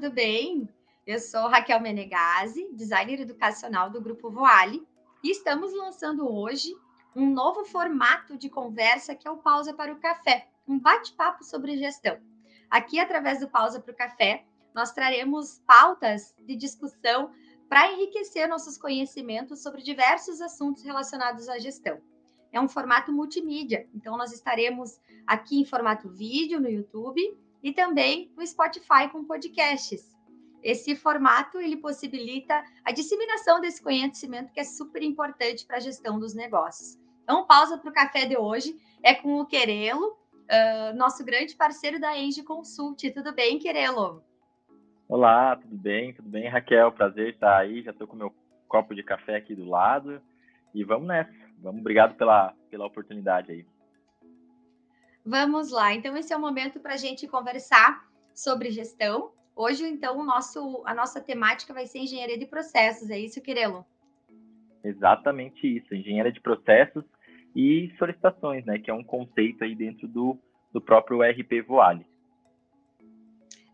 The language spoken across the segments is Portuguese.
tudo bem? Eu sou Raquel Menegazzi, designer educacional do Grupo Voale, e estamos lançando hoje um novo formato de conversa que é o Pausa para o Café, um bate-papo sobre gestão. Aqui, através do Pausa para o Café, nós traremos pautas de discussão para enriquecer nossos conhecimentos sobre diversos assuntos relacionados à gestão. É um formato multimídia, então nós estaremos aqui em formato vídeo no YouTube e também no Spotify com podcasts. Esse formato ele possibilita a disseminação desse conhecimento que é super importante para a gestão dos negócios. Então, pausa para o café de hoje é com o Querelo, nosso grande parceiro da Engie Consult. Tudo bem, Querelo? Olá, tudo bem? Tudo bem, Raquel? Prazer estar aí. Já estou com o meu copo de café aqui do lado. E vamos nessa. Obrigado pela oportunidade aí. Vamos lá. Então, esse é o momento para a gente conversar sobre gestão. Hoje, então, a nossa temática vai ser engenharia de processos. É isso, Querelo? Exatamente isso. Engenharia de processos e solicitações, né? Que é um conceito aí dentro do próprio ERP Voale.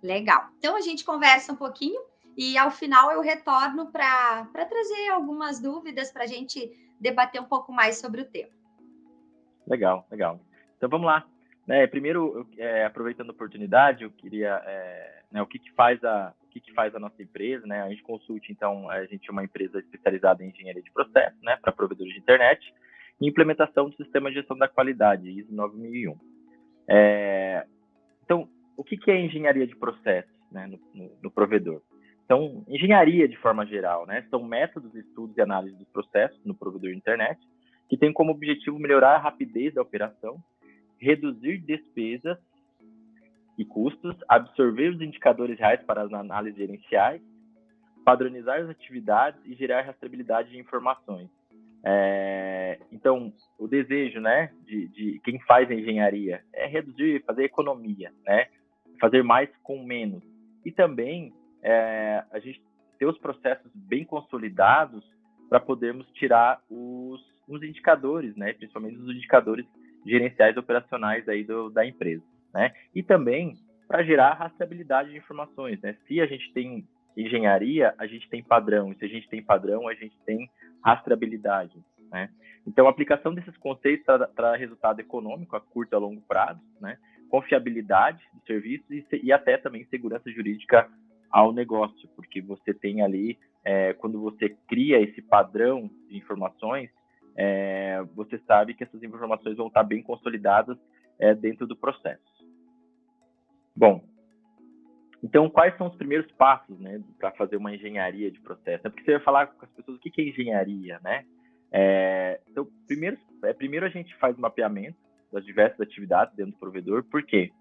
Legal. Então, a gente conversa um pouquinho e, ao final, eu retorno para trazer algumas dúvidas para a gente debater um pouco mais sobre o tema. Legal, legal. Então, vamos lá. Primeiro, aproveitando a oportunidade, eu queria... o que faz a nossa empresa, né? A gente consulte, então, a gente é uma empresa especializada em engenharia de processo, né? Para provedores de internet e implementação do sistema de gestão da qualidade, ISO 9001. Então, o que é engenharia de processo, né, no provedor? Então, engenharia de forma geral, né, são métodos, estudos e análise dos processos no provedor de internet que tem como objetivo melhorar a rapidez da operação, reduzir despesas e custos, absorver os indicadores reais para as análises gerenciais, padronizar as atividades e gerar rastreabilidade de informações. Então, o desejo, né, de quem faz a engenharia é reduzir, fazer economia, né, fazer mais com menos. E também a gente ter os processos bem consolidados para podermos tirar os indicadores, né, principalmente os indicadores gerenciais operacionais aí da empresa, né? E também para gerar rastreabilidade de informações, né? Se a gente tem engenharia, a gente tem padrão, e se a gente tem padrão, a gente tem rastreabilidade, né? Então, a aplicação desses conceitos traz resultado econômico a curto e a longo prazo, né? Confiabilidade do serviço e até também segurança jurídica ao negócio, porque você tem ali, quando você cria esse padrão de informações, você sabe que essas informações vão estar bem consolidadas dentro do processo. Bom, então, quais são os primeiros passos, né, para fazer uma engenharia de processo? Porque você vai falar com as pessoas o que é engenharia, né? Então, primeiro a gente faz o mapeamento das diversas atividades dentro do provedor. Por quê?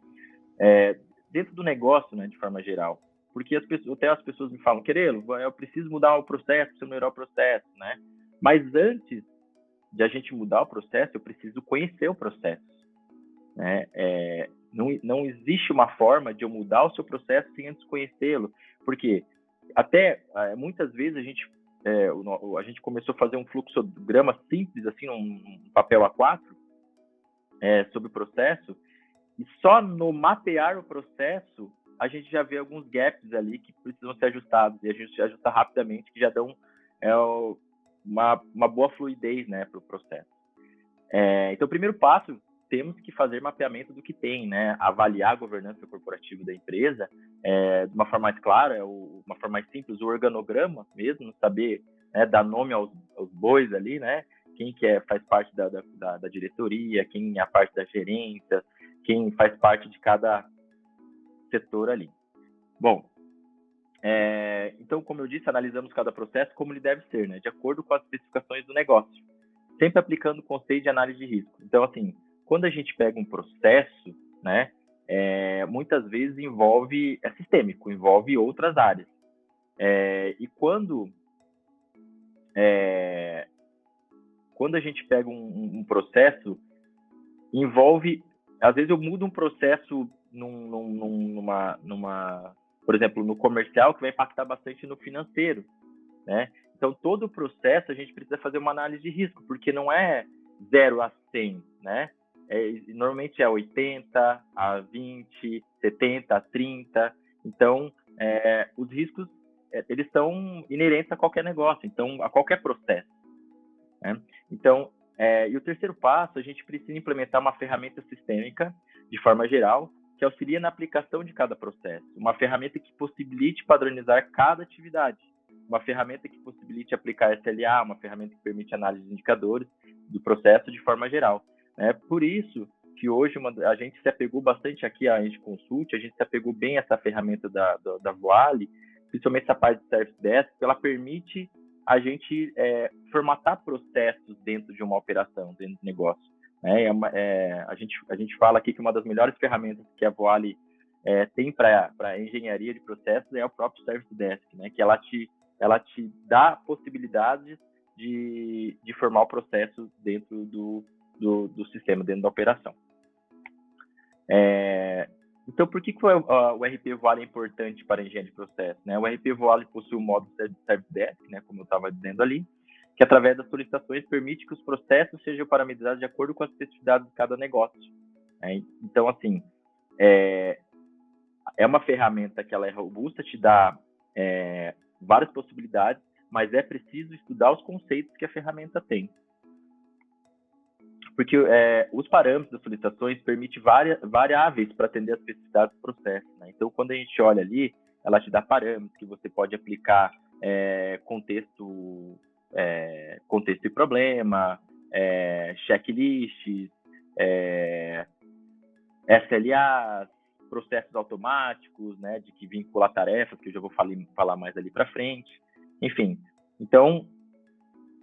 Dentro do negócio, né, de forma geral. Porque até as pessoas me falam, Querelo, eu preciso mudar o processo, preciso melhorar o processo, né? Mas antes de a gente mudar o processo, eu preciso conhecer o processo, né? Não existe uma forma de eu mudar o seu processo sem antes conhecê-lo, porque até muitas vezes a gente começou a fazer um fluxograma simples, assim, num papel A4, sobre o processo, e só no mapear o processo a gente já vê alguns gaps ali que precisam ser ajustados, e a gente ajusta rapidamente, que já dão uma boa fluidez, né, para o processo. Então, o primeiro passo, temos que fazer mapeamento do que tem, né? Avaliar a governança corporativa da empresa de uma forma mais clara, uma forma mais simples, o organograma mesmo, saber, né, dar nome aos bois ali, né? Quem faz parte da diretoria, quem é a parte da gerência, quem faz parte de cada setor ali. Bom, então, como eu disse, analisamos cada processo como ele deve ser, né? De acordo com as especificações do negócio, sempre aplicando o conceito de análise de risco. Então, assim, quando a gente pega um processo, né, muitas vezes é sistêmico, envolve outras áreas. E quando a gente pega um processo, envolve, às vezes eu mudo um processo por exemplo, no comercial, que vai impactar bastante no financeiro, né? Então, todo o processo a gente precisa fazer uma análise de risco, porque não é 0 a 100, né? Normalmente é 80 a 20, 70 a 30. Então, os riscos eles são inerentes a qualquer negócio, então a qualquer processo, né? Então, e o terceiro passo, a gente precisa implementar uma ferramenta sistêmica, de forma geral, que auxilia na aplicação de cada processo. Uma ferramenta que possibilite padronizar cada atividade. Uma ferramenta que possibilite aplicar SLA, uma ferramenta que permite análise de indicadores do processo de forma geral. Por isso que hoje a gente se apegou bastante aqui a Eng Consult, a gente se apegou bem a essa ferramenta da Voale, principalmente essa parte de Service Desk, que ela permite a gente formatar processos dentro de uma operação, dentro do negócio. A gente fala aqui que uma das melhores ferramentas que a Voale tem para engenharia de processos é o próprio Service Desk, né? Que ela te dá possibilidades de formar o processo dentro do sistema, dentro da operação. Então, por que o RP Voale é importante para a engenharia de processo? Né? O RP Voale possui um módulo Service Desk, né, como eu estava dizendo ali, que através das solicitações permite que os processos sejam parametrizados de acordo com as especificidades de cada negócio. Né? Então, assim, é uma ferramenta que ela é robusta, te dá várias possibilidades, mas é preciso estudar os conceitos que a ferramenta tem. Porque os parâmetros das solicitações permitem variáveis para atender as especificidades do processo. Né? Então, quando a gente olha ali, ela te dá parâmetros que você pode aplicar contexto e problema, checklists, SLAs, processos automáticos, né, de que vincula tarefas, que eu já vou falar mais ali para frente. Enfim, então,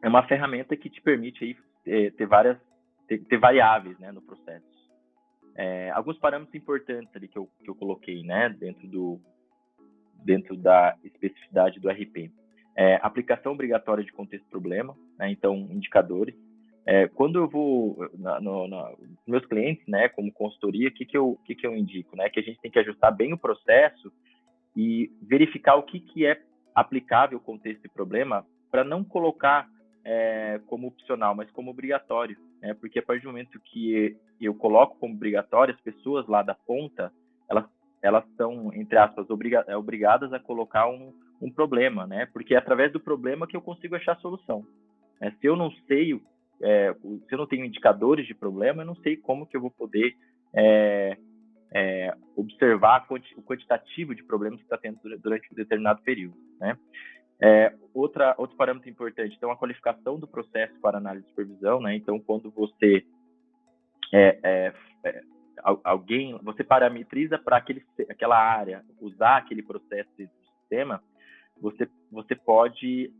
é uma ferramenta que te permite aí, ter variáveis, né, no processo. Alguns parâmetros importantes ali que eu coloquei, né, dentro da especificidade do RP. Aplicação obrigatória de contexto-problema, né, então, indicadores. Quando eu vou nos meus clientes, né, como consultoria, o que eu indico? Né, que a gente tem que ajustar bem o processo e verificar o que é aplicável contexto e problema para não colocar como opcional, mas como obrigatório. Porque a partir do momento que eu coloco como obrigatório, as pessoas lá da ponta, elas são, entre aspas, obrigadas a colocar um problema, né? Porque é através do problema que eu consigo achar a solução. Se eu não sei, se eu não tenho indicadores de problema, eu não sei como que eu vou poder observar o quantitativo de problemas que está tendo durante um determinado período, né? Outro parâmetro importante, então, a qualificação do processo para análise de supervisão, né? Então, quando você você parametriza para aquela área, usar aquele processo dentro do sistema, você pode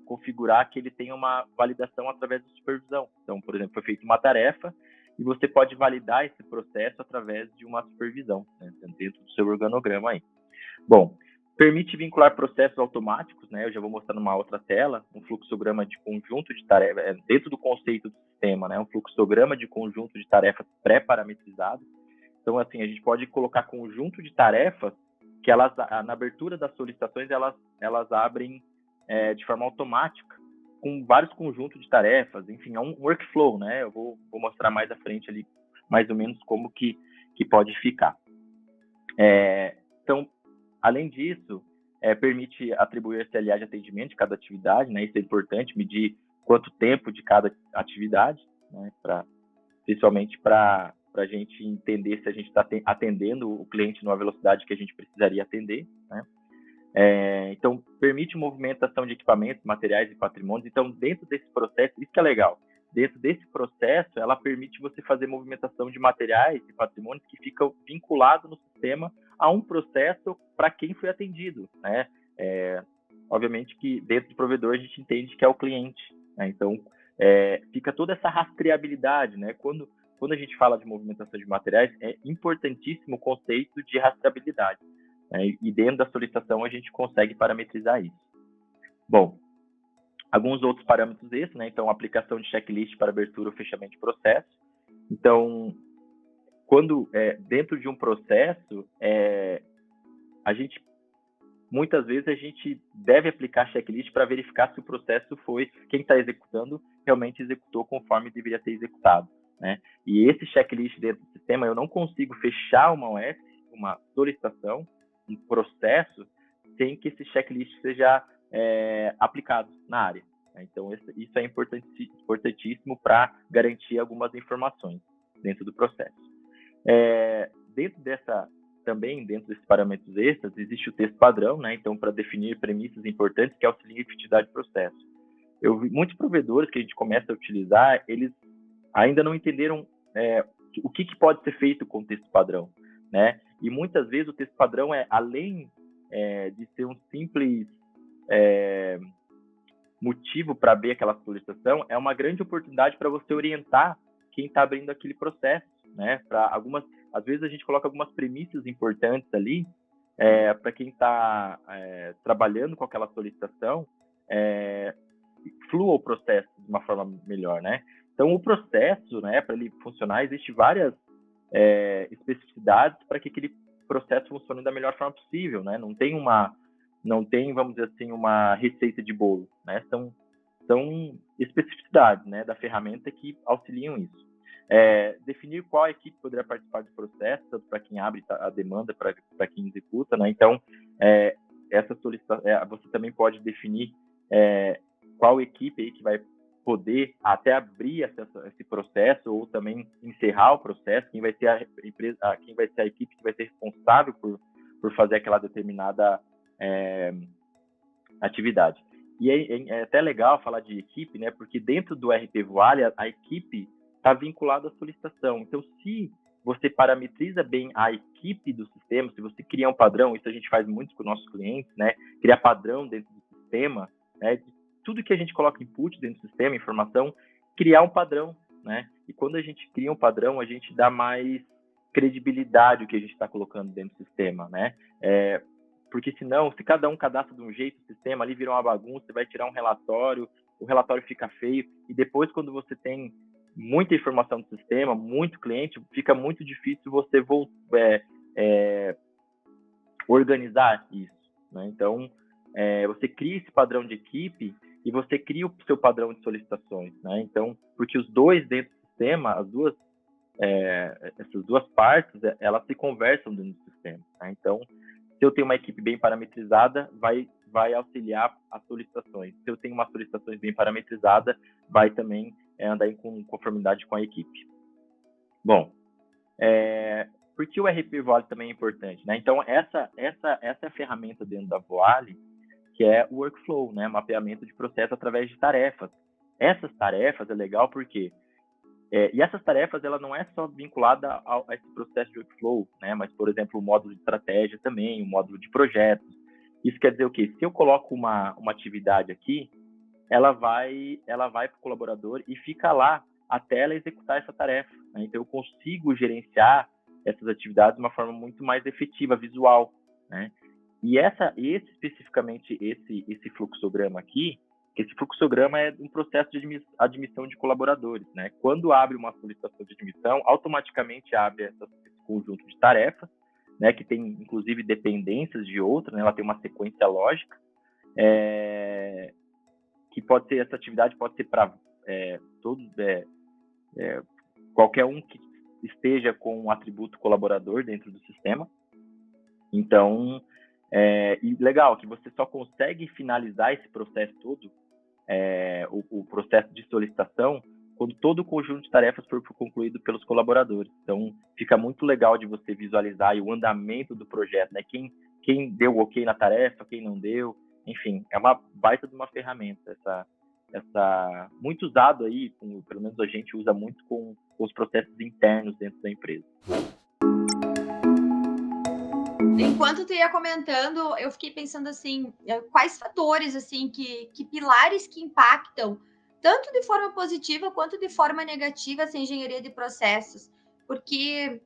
configurar que ele tenha uma validação através da supervisão. Então, por exemplo, foi feita uma tarefa e você pode validar esse processo através de uma supervisão, né, dentro do seu organograma aí. Bom, permite vincular processos automáticos, né? Eu já vou mostrar numa outra tela, um fluxograma de conjunto de tarefas, dentro do conceito do sistema, né? Um fluxograma de conjunto de tarefas pré-parametrizado. Então, assim, a gente pode colocar conjunto de tarefas que na abertura das solicitações, elas abrem de forma automática, com vários conjuntos de tarefas, enfim, é um workflow, né? Eu vou mostrar mais à frente ali, mais ou menos, como que pode ficar. Então, além disso, permite atribuir SLA de atendimento de cada atividade, né? Isso é importante, medir quanto tempo de cada atividade, né? Principalmente para a gente entender se a gente está atendendo o cliente numa velocidade que a gente precisaria atender, né? Então, permite movimentação de equipamentos, materiais e patrimônios. Então, dentro desse processo, isso que é legal, dentro desse processo, ela permite você fazer movimentação de materiais e patrimônios que ficam vinculados no sistema a um processo para quem foi atendido, né? Obviamente que dentro do provedor a gente entende que é o cliente, né? Então, fica toda essa rastreabilidade, né? Quando a gente fala de movimentação de materiais, é importantíssimo o conceito de rastreabilidade, né? E dentro da solicitação a gente consegue parametrizar isso. Bom, alguns outros parâmetros esses, né? Então, aplicação de checklist para abertura ou fechamento de processo. Então, quando dentro de um processo, muitas vezes a gente deve aplicar checklist para verificar se o processo quem está executando realmente executou conforme deveria ter executado, né? E esse checklist dentro do sistema, eu não consigo fechar uma OS, uma solicitação, um processo sem que esse checklist seja aplicado na área. Então, isso é importantíssimo para garantir algumas informações dentro do processo. Dentro desses parâmetros extras, existe o texto padrão, né? Então, para definir premissas importantes que auxiliam a efetividade do processo. Eu vi muitos provedores que a gente começa a utilizar, eles ainda não entenderam o que pode ser feito com o texto padrão, né? E muitas vezes o texto padrão além de ser um simples motivo para abrir aquela solicitação, é uma grande oportunidade para você orientar quem está abrindo aquele processo, né? Às vezes a gente coloca algumas premissas importantes ali para quem está trabalhando com aquela solicitação, flua o processo de uma forma melhor, né? Então, o processo, né, para ele funcionar, existe várias especificidades para que aquele processo funcione da melhor forma possível, né? Não tem, vamos dizer assim, uma receita de bolo, né? São especificidades, né, da ferramenta que auxiliam isso. Definir qual equipe poderá participar do processo, tanto para quem abre a demanda, para quem executa, né? Então, essa solicitação, você também pode definir qual equipe aí que vai poder até abrir esse processo ou também encerrar o processo, quem vai ser a equipe que vai ser responsável por fazer aquela determinada atividade. E é até legal falar de equipe, né? Porque dentro do RP Voale, a equipe está vinculada à solicitação. Então, se você parametriza bem a equipe do sistema, se você cria um padrão, isso a gente faz muito com nossos clientes, né? Criar padrão dentro do sistema, né? De tudo que a gente coloca input dentro do sistema, informação, criar um padrão, né? E quando a gente cria um padrão, a gente dá mais credibilidade ao que a gente está colocando dentro do sistema, né? Porque senão, se cada um cadastra de um jeito, o sistema ali vira uma bagunça, você vai tirar um relatório, o relatório fica feio, e depois quando você tem muita informação do sistema, muito cliente, fica muito difícil você organizar isso, né? Então, você cria esse padrão de equipe e você cria o seu padrão de solicitações, né? Então, porque os dois dentro do sistema, essas duas partes, elas se conversam dentro do sistema, né? Então, se eu tenho uma equipe bem parametrizada, vai auxiliar as solicitações. Se eu tenho uma solicitações bem parametrizada, vai também andar em conformidade com a equipe. Bom, por que o RP Voale também é importante, né? Então, essa é a ferramenta dentro da Voale, que é o workflow, né? Mapeamento de processo através de tarefas. Essas tarefas é legal porque e essas tarefas, ela não é só vinculada a esse processo de workflow, né? Mas, por exemplo, o módulo de estratégia também, o módulo de projetos. Isso quer dizer o quê? Se eu coloco uma atividade aqui, ela vai para o colaborador e fica lá até ela executar essa tarefa, né? Então, eu consigo gerenciar essas atividades de uma forma muito mais efetiva, visual, né? E especificamente esse fluxograma aqui, esse fluxograma é um processo de admissão de colaboradores, né? Quando abre uma solicitação de admissão, automaticamente abre esse conjunto de tarefas, né? Que tem, inclusive, dependências de outra, né? Ela tem uma sequência lógica, que essa atividade pode ser para todos, qualquer um que esteja com um atributo colaborador dentro do sistema. Então, e legal que você só consegue finalizar esse processo todo, o processo de solicitação, quando todo o conjunto de tarefas for concluído pelos colaboradores. Então, fica muito legal de você visualizar o andamento do projeto, né? Quem deu ok na tarefa, quem não deu, enfim, é uma baita de uma ferramenta, muito usado aí, pelo menos a gente usa muito com os processos internos dentro da empresa. Enquanto tu ia comentando, eu fiquei pensando assim, quais fatores, assim, que pilares que impactam, tanto de forma positiva quanto de forma negativa, essa engenharia de processos, porque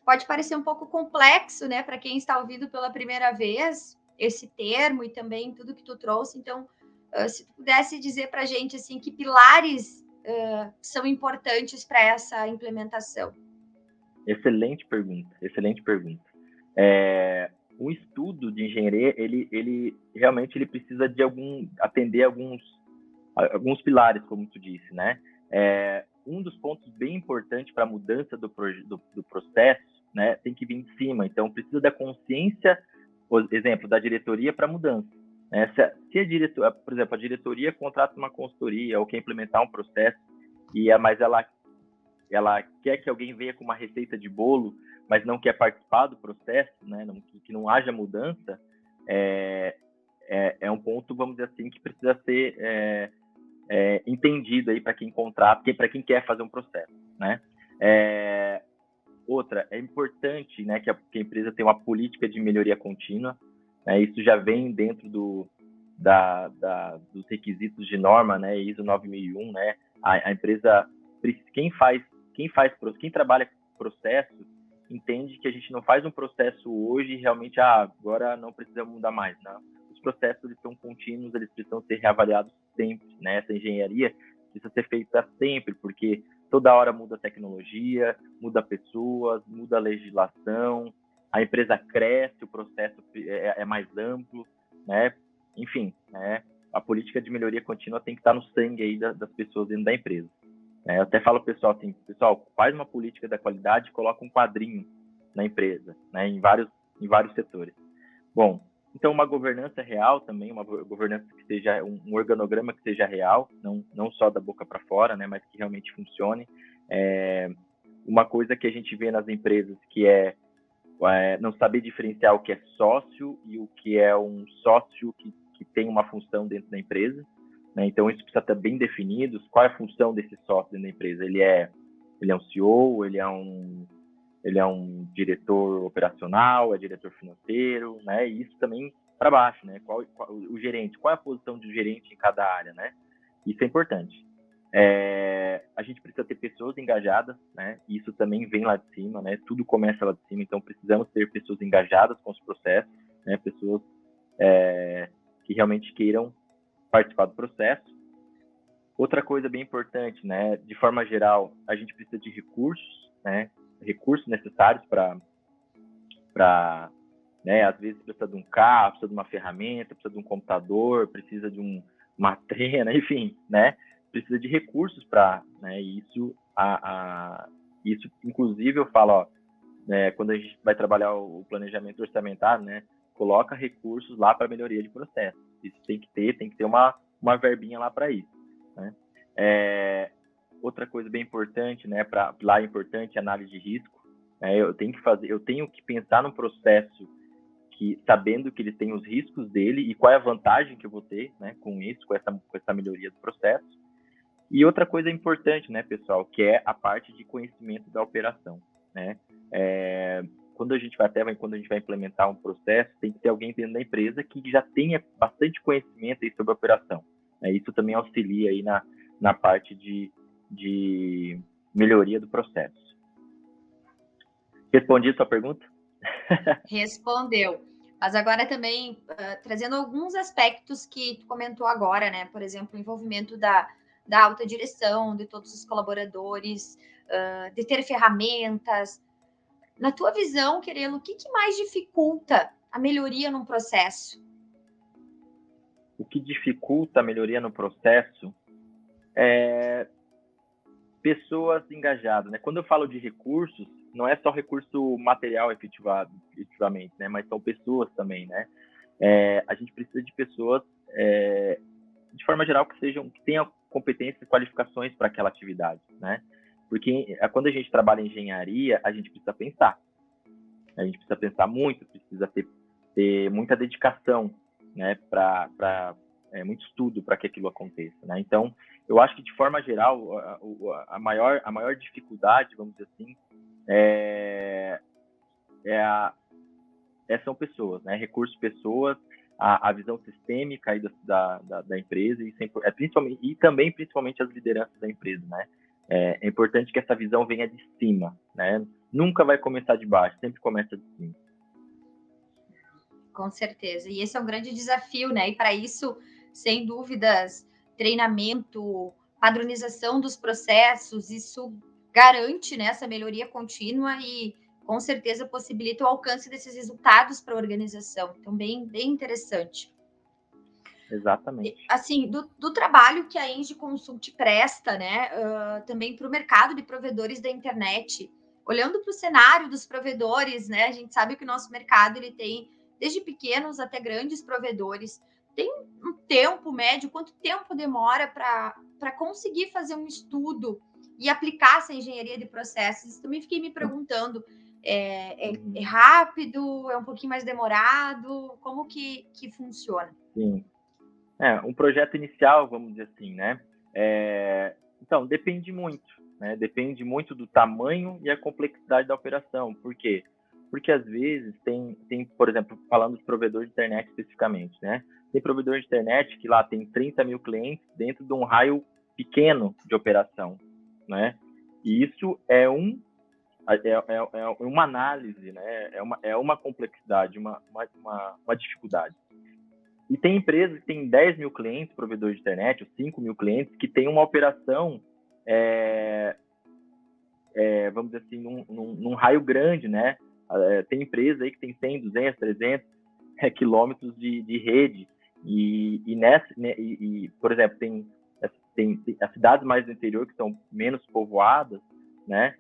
pode parecer um pouco complexo, né, para quem está ouvindo pela primeira vez esse termo e também tudo que tu trouxe. Então, se tu pudesse dizer para a gente, assim, que pilares são importantes para essa implementação. Excelente pergunta, excelente pergunta. Um estudo de engenharia, ele realmente ele precisa de atender alguns pilares, como tu disse, né? Um dos pontos bem importantes para a mudança do processo, né, tem que vir de cima. Então, precisa da consciência exemplo, da diretoria para mudança. Né? Se a diretoria, por exemplo, a diretoria contrata uma consultoria ou quer implementar um processo, mas ela quer que alguém venha com uma receita de bolo, mas não quer participar do processo, né? Que não haja mudança, é um ponto, vamos dizer assim, que precisa ser entendido aí para quem contrata, para quem quer fazer um processo, né? Outra, é importante, né, que a empresa tenha uma política de melhoria contínua, né? Isso já vem dentro dos requisitos de norma, né, ISO 9001, né? A empresa, quem trabalha com processo, entende que a gente não faz um processo hoje e realmente, agora não precisa mudar mais, não. Os processos, eles são contínuos, eles precisam ser reavaliados sempre, né? Essa engenharia precisa ser feita sempre, porque toda hora muda a tecnologia, muda pessoas, muda a legislação, a empresa cresce, o processo é mais amplo, né? Enfim, né? A política de melhoria contínua tem que estar no sangue aí das pessoas dentro da empresa. Eu até falo ao pessoal assim, pessoal, faz uma política da qualidade e coloca um quadrinho na empresa, né? Em vários setores. Bom, então uma governança real também, uma governança que seja um organograma que seja real, não só da boca para fora, né? Mas que realmente funcione. Uma coisa que a gente vê nas empresas que é não saber diferenciar o que é sócio e o que é um sócio que tem uma função dentro da empresa, né? Então isso precisa estar bem definido. Qual é a função desse sócio dentro da empresa? Ele é um CEO, ele é um diretor operacional, é diretor financeiro, né? E isso também para baixo, né? Qual o gerente? Qual é a posição do gerente em cada área, né? Isso é importante. A gente precisa ter pessoas engajadas, né? Isso também vem lá de cima, né? Tudo começa lá de cima, então precisamos ter pessoas engajadas com os processos, né? Pessoas que realmente queiram participar do processo. Outra coisa bem importante, né? De forma geral, a gente precisa de recursos, né? Recursos necessários para, né? Às vezes precisa de um carro, precisa de uma ferramenta, precisa de um computador, precisa de uma trena, enfim, né? Precisa de recursos para, né? Isso, isso, inclusive, eu falo, ó, né, quando a gente vai trabalhar o planejamento orçamentário, né? Coloca recursos lá para melhoria de processo. Isso tem que ter uma verbinha lá para isso, né? Outra coisa bem importante, né? Lá é importante análise de risco. Eu tenho que pensar no processo sabendo que ele tem os riscos dele e qual é a vantagem que eu vou ter, né, com isso, com essa melhoria do processo. E outra coisa importante, né, pessoal, que é a parte de conhecimento da operação, né? Quando a gente vai implementar um processo, tem que ter alguém dentro da empresa que já tenha bastante conhecimento aí sobre a operação. Isso também auxilia aí na parte de melhoria do processo. Respondi a sua pergunta? Respondeu. Mas agora também, trazendo alguns aspectos que tu comentou agora, né? Por exemplo, o envolvimento da alta direção, de todos os colaboradores, de ter ferramentas. Na tua visão, Querelo, o que mais dificulta a melhoria num processo? O que dificulta a melhoria no processo é pessoas engajadas, né? Quando eu falo de recursos, não é só recurso material efetivamente, né? Mas são pessoas também, né? A gente precisa de pessoas, de forma geral, que tenham competências e qualificações para aquela atividade, né? Porque quando a gente trabalha em engenharia, a gente precisa pensar. A gente precisa pensar muito, precisa ter muita dedicação, né? Muito estudo para que aquilo aconteça, né? Então, eu acho que de forma geral a maior dificuldade, vamos dizer assim, são pessoas, né? Recursos, pessoas, a visão sistêmica aí da empresa e principalmente as lideranças da empresa, né? É importante que essa visão venha de cima, né? Nunca vai começar de baixo, sempre começa de cima. Com certeza. E esse é um grande desafio, né? E para isso, sem dúvidas, treinamento, padronização dos processos, isso garante, né, essa melhoria contínua e com certeza possibilita o alcance desses resultados para a organização. Então, bem interessante. Exatamente. Assim, do trabalho que a Engie Consult presta, né, também para o mercado de provedores da internet, olhando para o cenário dos provedores, né, a gente sabe que o nosso mercado ele tem desde pequenos até grandes provedores. Tem um tempo médio, quanto tempo demora para conseguir fazer um estudo e aplicar essa engenharia de processos? Também fiquei me perguntando, é rápido, é um pouquinho mais demorado, como que funciona? Sim. Um projeto inicial, vamos dizer assim, né? Então, depende muito, né? Depende muito do tamanho e a complexidade da operação. Por quê? Porque às vezes tem, por exemplo, falando dos provedores de internet especificamente, né? Tem provedor de internet que lá tem 30 mil clientes dentro de um raio pequeno de operação, né? E isso é uma análise, né? É uma complexidade, uma dificuldade. E tem empresas que têm 10 mil clientes, provedores de internet, ou 5 mil clientes, que tem uma operação, vamos dizer assim, num raio grande, né? Tem empresa aí que tem 100, 200, 300 quilômetros de rede. Por exemplo, tem as cidades mais do interior que são menos povoadas, né?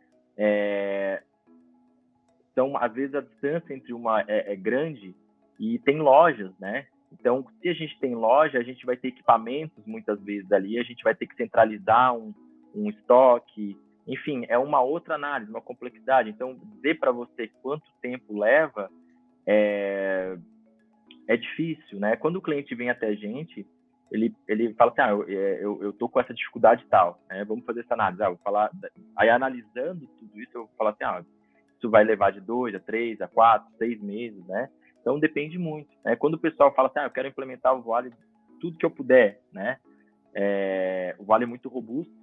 Então, às vezes, a distância entre uma é grande e tem lojas, né? Então, se a gente tem loja, a gente vai ter equipamentos muitas vezes ali, a gente vai ter que centralizar um estoque, enfim, é uma outra análise, uma complexidade. Então, dizer para você quanto tempo leva é difícil, né? Quando o cliente vem até a gente, ele fala assim, eu tô com essa dificuldade tal, né? Vamos fazer essa análise. Vou falar, aí analisando tudo isso, eu vou falar assim, isso vai levar de 2 a 3 a 4, 6 meses, né? Então depende muito, né? Quando o pessoal fala assim, eu quero implementar o Vale tudo que eu puder, né? O Vale é muito robusto,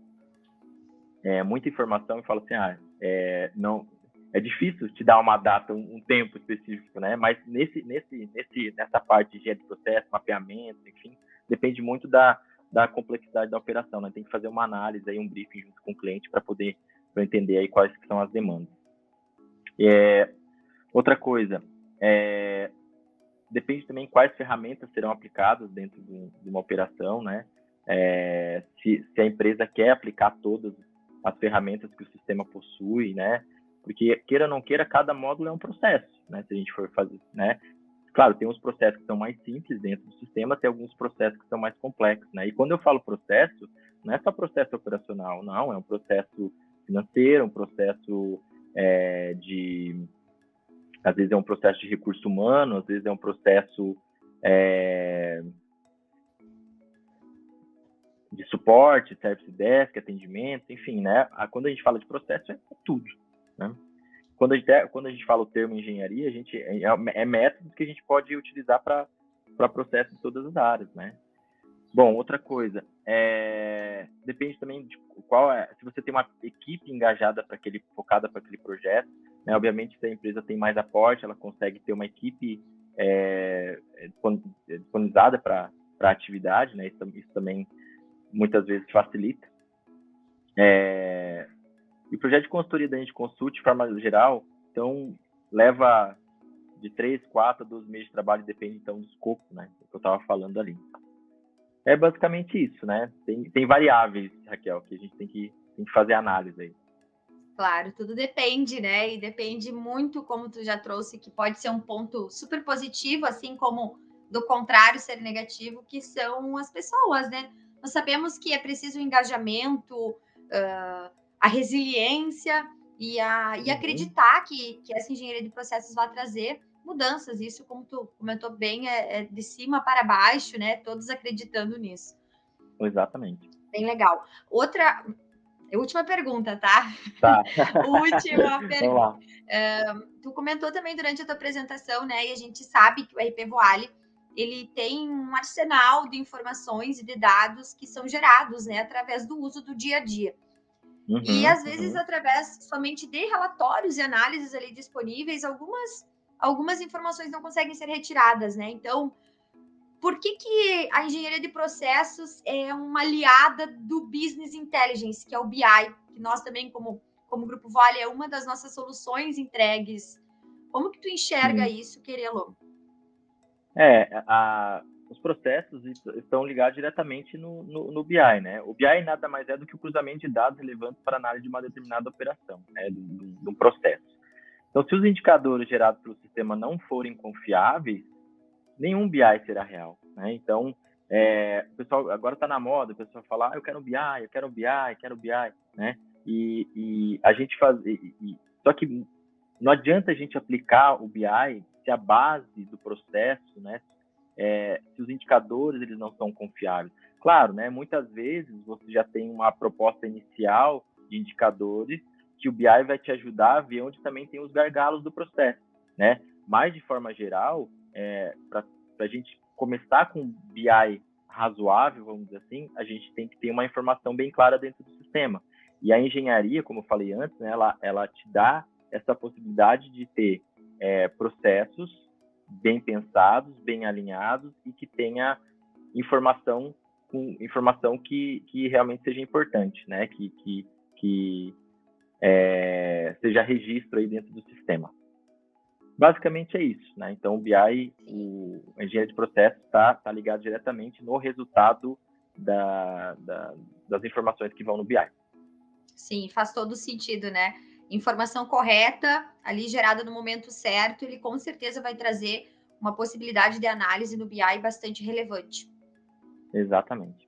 muita informação e fala assim, não, é difícil te dar uma data, um tempo específico, né? Mas nessa parte de engenharia de processo, mapeamento, enfim, depende muito da complexidade da operação, né? Tem que fazer uma análise aí, um briefing junto com o cliente para poder entender aí quais que são as demandas. Outra coisa, depende também quais ferramentas serão aplicadas dentro de uma operação, né? Se a empresa quer aplicar todas as ferramentas que o sistema possui, né? Porque, queira ou não queira, cada módulo é um processo, né? Se a gente for fazer, né? Claro, tem uns processos que são mais simples dentro do sistema, tem alguns processos que são mais complexos, né? E quando eu falo processo, não é só processo operacional, não, é um processo financeiro, um processo às vezes é um processo de recurso humano, às vezes é um processo de suporte, service desk, atendimento, enfim, né? Quando a gente fala de processo, é tudo, né? Quando a gente fala o termo engenharia, a gente é métodos que a gente pode utilizar para processos de todas as áreas, né? Bom, outra coisa, depende também de se você tem uma equipe engajada focada para aquele projeto, né? Obviamente, se a empresa tem mais aporte, ela consegue ter uma equipe disponibilizada para a atividade, né? Isso também muitas vezes facilita. E o projeto de consultoria da gente consulte de forma geral, então leva de 3, 4 a 12 meses de trabalho, depende então do escopo, né? Que eu estava falando ali. É basicamente isso, né? Tem variáveis, Raquel, que a gente tem que fazer análise aí. Claro, tudo depende, né? E depende muito, como tu já trouxe, que pode ser um ponto super positivo, assim como do contrário ser negativo, que são as pessoas, né? Nós sabemos que é preciso o engajamento, a resiliência e acreditar que essa engenharia de processos vai trazer mudanças. Isso, como tu comentou bem, é de cima para baixo, né? Todos acreditando nisso. Exatamente. Bem legal. Última pergunta, tá? Tá. Última Vamos lá. pergunta. Tu comentou também durante a tua apresentação, né? E a gente sabe que o RP Voale ele tem um arsenal de informações e de dados que são gerados, né, através do uso do dia a dia. E às vezes, através somente de relatórios e análises ali disponíveis, algumas informações não conseguem ser retiradas, né? Então, por que a engenharia de processos é uma aliada do Business Intelligence, que é o BI, que nós também, como Grupo Vale, é uma das nossas soluções entregues. Como que tu enxerga isso, Querelo? Os processos estão ligados diretamente no BI, né? O BI nada mais é do que o cruzamento de dados relevantes para análise de uma determinada operação, né? De um processo. Então, se os indicadores gerados pelo sistema não forem confiáveis, nenhum BI será real, né? Então, o pessoal agora está na moda, o pessoal fala, eu quero um BI, eu quero um BI, quero um BI, né? E a gente só que não adianta a gente aplicar o BI se a base do processo, né? Se os indicadores eles não são confiáveis. Claro, né? Muitas vezes você já tem uma proposta inicial de indicadores que o BI vai te ajudar a ver onde também tem os gargalos do processo, né? Mas, de forma geral, para a gente começar com BI razoável, vamos dizer assim, a gente tem que ter uma informação bem clara dentro do sistema. E a engenharia, como eu falei antes, né, ela te dá essa possibilidade de ter processos bem pensados, bem alinhados e que tenha informação que realmente seja importante, né? Que seja registro aí dentro do sistema. Basicamente é isso, né? Então, o BI, a engenharia de processo está ligado diretamente no resultado das informações que vão no BI. Sim, faz todo sentido, né? Informação correta, ali gerada no momento certo, ele com certeza vai trazer uma possibilidade de análise no BI bastante relevante. Exatamente.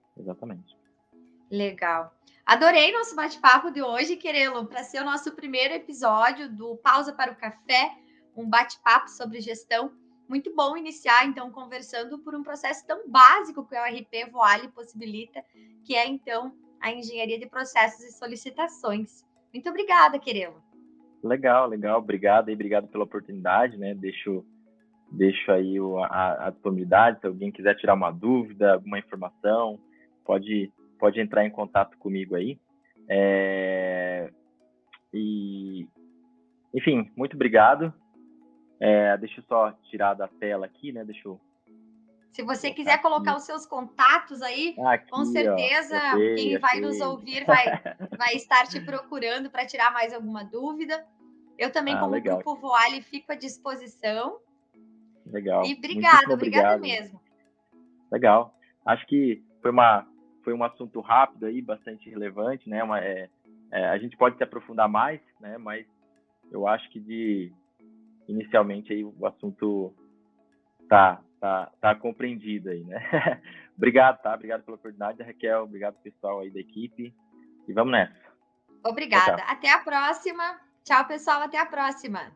Legal. Adorei nosso bate-papo de hoje, Querelo, para ser o nosso primeiro episódio do Pausa para o Café, um bate-papo sobre gestão. Muito bom iniciar, então, conversando por um processo tão básico que o RP Voale possibilita, que é, então, a engenharia de processos e solicitações. Muito obrigada, Querelo. Legal. Obrigado pela oportunidade, né? Deixo aí a disponibilidade, se alguém quiser tirar uma dúvida, alguma informação, pode entrar em contato comigo aí. Enfim, muito obrigado. Deixa eu só tirar da tela aqui, né? Se você quiser colocar os seus contatos aí, aqui, com certeza quem vai nos ouvir vai estar te procurando para tirar mais alguma dúvida. Eu também, como legal. Grupo Voale, fico à disposição. Legal. E obrigada mesmo. Legal. Acho que foi um assunto rápido aí, bastante relevante, né? A gente pode se aprofundar mais, né? Mas eu acho que inicialmente aí o assunto tá compreendido aí, né? Obrigado, tá? Obrigado pela oportunidade, Raquel. Obrigado pessoal aí da equipe. E vamos nessa. Obrigada. Tchau. Até a próxima. Tchau, pessoal. Até a próxima.